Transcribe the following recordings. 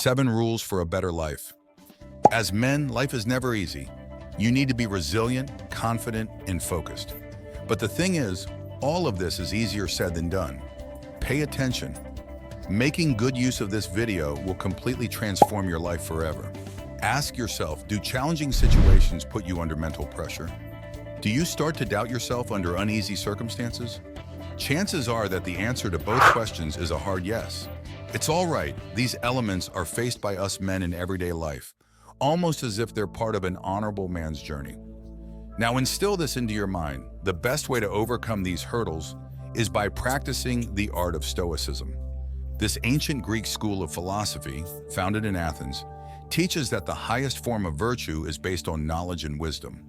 7 rules for a better life. As men, life is never easy. You need to be resilient, confident, and focused. But the thing is, all of this is easier said than done. Pay attention. Making good use of this video will completely transform your life forever. Ask yourself, do challenging situations put you under mental pressure? Do you start to doubt yourself under uneasy circumstances? Chances are that the answer to both questions is a hard yes. It's all right, these elements are faced by us men in everyday life, almost as if they're part of an honorable man's journey. Now instill this into your mind. The best way to overcome these hurdles is by practicing the art of Stoicism. This ancient Greek school of philosophy, founded in Athens, teaches that the highest form of virtue is based on knowledge and wisdom.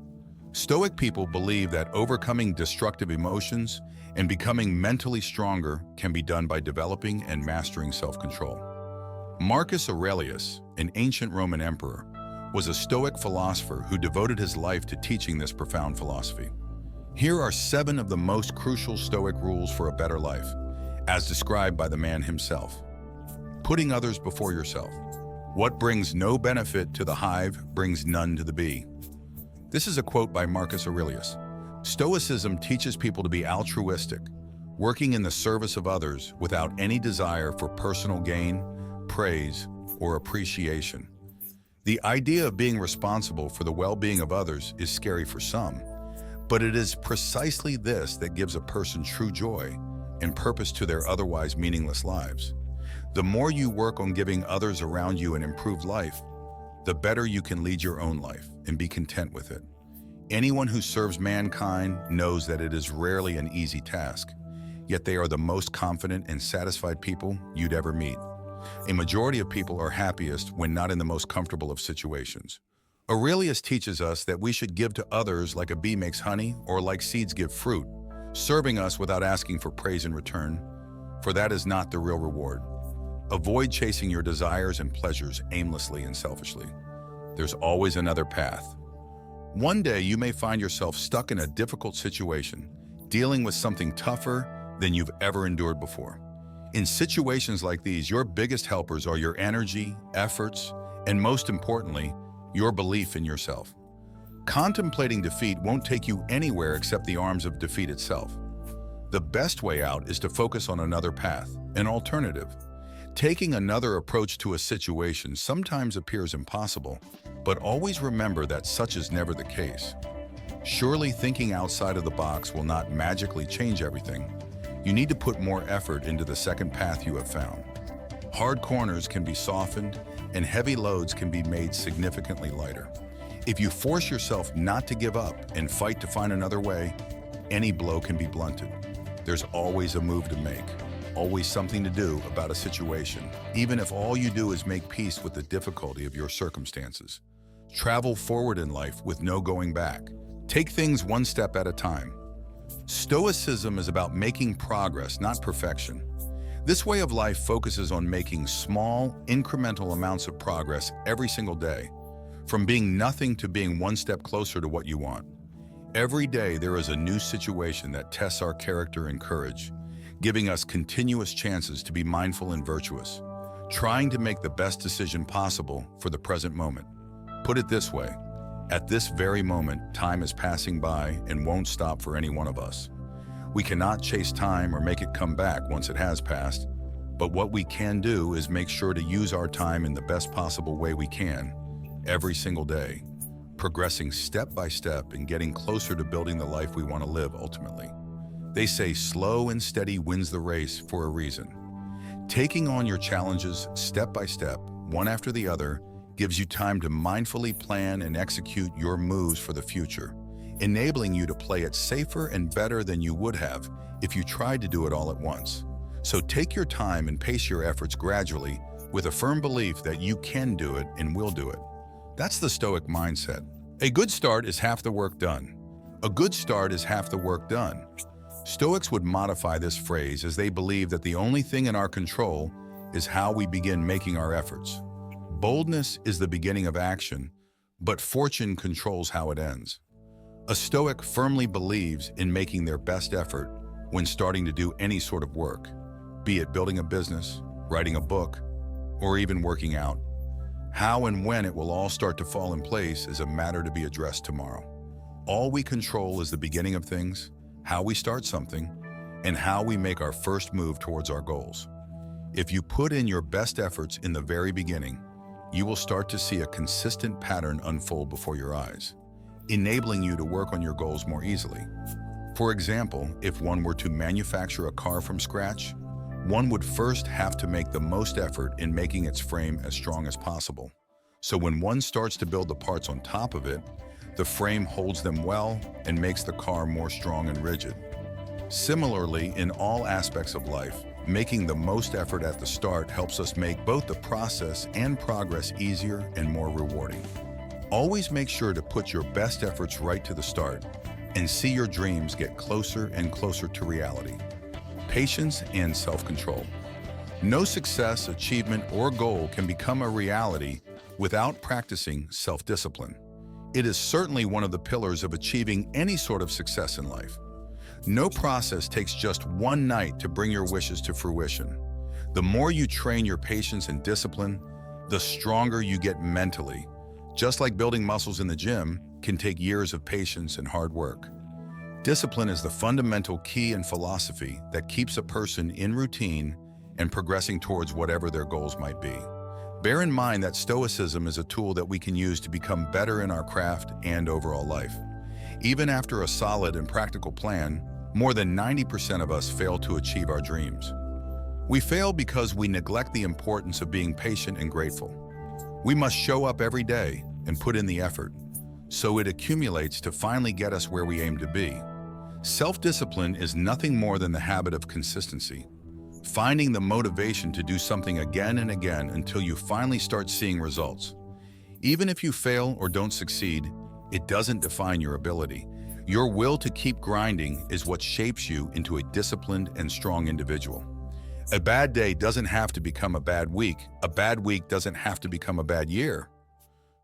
Stoic people believe that overcoming destructive emotions and becoming mentally stronger can be done by developing and mastering self-control. Marcus Aurelius, an ancient Roman emperor, was a Stoic philosopher who devoted his life to teaching this profound philosophy. Here are 7 of the most crucial Stoic rules for a better life, as described by the man himself. Putting others before yourself. What brings no benefit to the hive brings none to the bee. This is a quote by Marcus Aurelius. Stoicism teaches people to be altruistic, working in the service of others without any desire for personal gain, praise, or appreciation. The idea of being responsible for the well-being of others is scary for some, but it is precisely this that gives a person true joy and purpose to their otherwise meaningless lives. The more you work on giving others around you an improved life, the better you can lead your own life and be content with it. Anyone who serves mankind knows that it is rarely an easy task, yet they are the most confident and satisfied people you'd ever meet. A majority of people are happiest when not in the most comfortable of situations. Aurelius teaches us that we should give to others like a bee makes honey or like seeds give fruit, serving us without asking for praise in return, for that is not the real reward. Avoid chasing your desires and pleasures aimlessly and selfishly. There's always another path. One day you may find yourself stuck in a difficult situation, dealing with something tougher than you've ever endured before. In situations like these, your biggest helpers are your energy, efforts, and most importantly, your belief in yourself. Contemplating defeat won't take you anywhere except the arms of defeat itself. The best way out is to focus on another path, an alternative. Taking another approach to a situation sometimes appears impossible, but always remember that such is never the case. Surely thinking outside of the box will not magically change everything. You need to put more effort into the second path you have found. Hard corners can be softened, and heavy loads can be made significantly lighter. If you force yourself not to give up and fight to find another way, any blow can be blunted. There's always a move to make, always something to do about a situation, even if all you do is make peace with the difficulty of your circumstances. Travel forward in life with no going back. Take things one step at a time. Stoicism is about making progress, not perfection. This way of life focuses on making small, incremental amounts of progress every single day, from being nothing to being one step closer to what you want. Every day there is a new situation that tests our character and courage, giving us continuous chances to be mindful and virtuous, trying to make the best decision possible for the present moment. Put it this way, at this very moment, time is passing by and won't stop for any one of us. We cannot chase time or make it come back once it has passed, but what we can do is make sure to use our time in the best possible way we can, every single day, progressing step by step and getting closer to building the life we want to live ultimately. They say slow and steady wins the race for a reason. Taking on your challenges step by step, one after the other, gives you time to mindfully plan and execute your moves for the future, enabling you to play it safer and better than you would have if you tried to do it all at once. So take your time and pace your efforts gradually with a firm belief that you can do it and will do it. That's the Stoic mindset. A good start is half the work done. A good start is half the work done. Stoics would modify this phrase as they believe that the only thing in our control is how we begin making our efforts. Boldness is the beginning of action, but fortune controls how it ends. A Stoic firmly believes in making their best effort when starting to do any sort of work, be it building a business, writing a book, or even working out. How and when it will all start to fall in place is a matter to be addressed tomorrow. All we control is the beginning of things, how we start something, and how we make our first move towards our goals. If you put in your best efforts in the very beginning, you will start to see a consistent pattern unfold before your eyes, enabling you to work on your goals more easily. For example, if one were to manufacture a car from scratch, one would first have to make the most effort in making its frame as strong as possible. So when one starts to build the parts on top of it, the frame holds them well and makes the car more strong and rigid. Similarly, in all aspects of life, making the most effort at the start helps us make both the process and progress easier and more rewarding. Always make sure to put your best efforts right to the start and see your dreams get closer and closer to reality. Patience and self-control. No success, achievement, or goal can become a reality without practicing self-discipline. It is certainly one of the pillars of achieving any sort of success in life. No process takes just one night to bring your wishes to fruition. The more you train your patience and discipline, the stronger you get mentally. Just like building muscles in the gym can take years of patience and hard work. Discipline is the fundamental key and philosophy that keeps a person in routine and progressing towards whatever their goals might be. Bear in mind that Stoicism is a tool that we can use to become better in our craft and overall life. Even after a solid and practical plan, more than 90% of us fail to achieve our dreams. We fail because we neglect the importance of being patient and grateful. We must show up every day and put in the effort, so it accumulates to finally get us where we aim to be. Self-discipline is nothing more than the habit of consistency, finding the motivation to do something again and again until you finally start seeing results. Even if you fail or don't succeed, it doesn't define your ability. Your will to keep grinding is what shapes you into a disciplined and strong individual. A bad day doesn't have to become a bad week. A bad week doesn't have to become a bad year.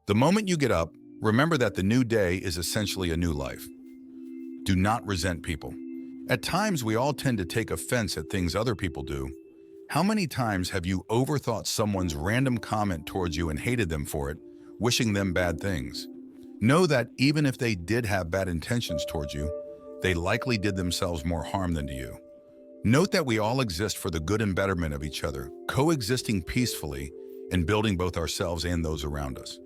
The moment you get up, remember that the new day is essentially a new life. Do not resent people. At times, we all tend to take offense at things other people do. How many times have you overthought someone's random comment towards you and hated them for it, wishing them bad things? Know that even if they did have bad intentions towards you, they likely did themselves more harm than to you. Note that we all exist for the good and betterment of each other, coexisting peacefully and building both ourselves and those around us.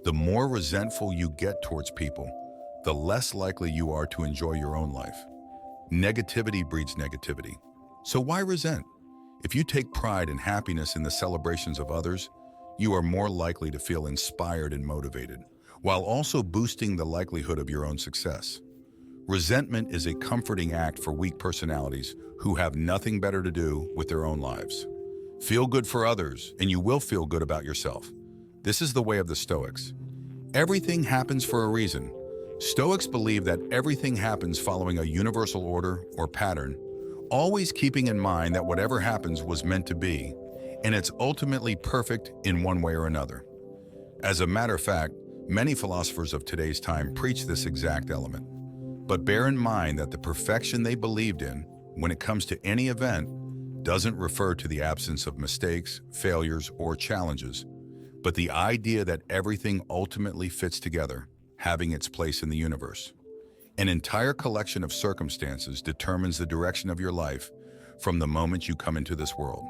The more resentful you get towards people, the less likely you are to enjoy your own life. Negativity breeds negativity. So why resent? If you take pride and happiness in the celebrations of others, you are more likely to feel inspired and motivated, while also boosting the likelihood of your own success. Resentment is a comforting act for weak personalities who have nothing better to do with their own lives. Feel good for others, and you will feel good about yourself. This is the way of the Stoics. Everything happens for a reason. Stoics believe that everything happens following a universal order or pattern, always keeping in mind that whatever happens was meant to be, and it's ultimately perfect in one way or another. As a matter of fact, many philosophers of today's time preach this exact element. But bear in mind that the perfection they believed in, when it comes to any event, doesn't refer to the absence of mistakes, failures, or challenges, but the idea that everything ultimately fits together, having its place in the universe. An entire collection of circumstances determines the direction of your life from the moment you come into this world.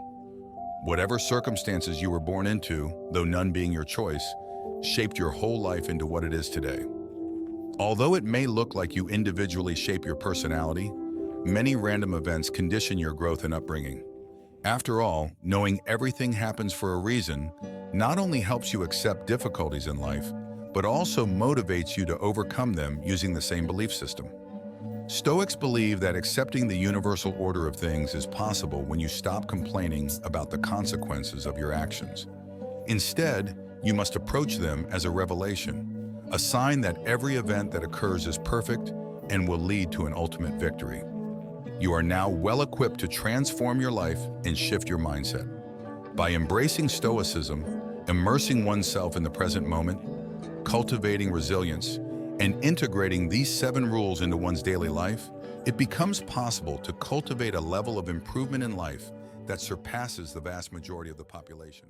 Whatever circumstances you were born into, though none being your choice, shaped your whole life into what it is today. Although it may look like you individually shape your personality, many random events condition your growth and upbringing. After all, knowing everything happens for a reason not only helps you accept difficulties in life, but also motivates you to overcome them using the same belief system. Stoics believe that accepting the universal order of things is possible when you stop complaining about the consequences of your actions. Instead, you must approach them as a revelation, a sign that every event that occurs is perfect and will lead to an ultimate victory. You are now well equipped to transform your life and shift your mindset. By embracing Stoicism, immersing oneself in the present moment, cultivating resilience, and integrating these 7 rules into one's daily life, it becomes possible to cultivate a level of improvement in life that surpasses the vast majority of the population.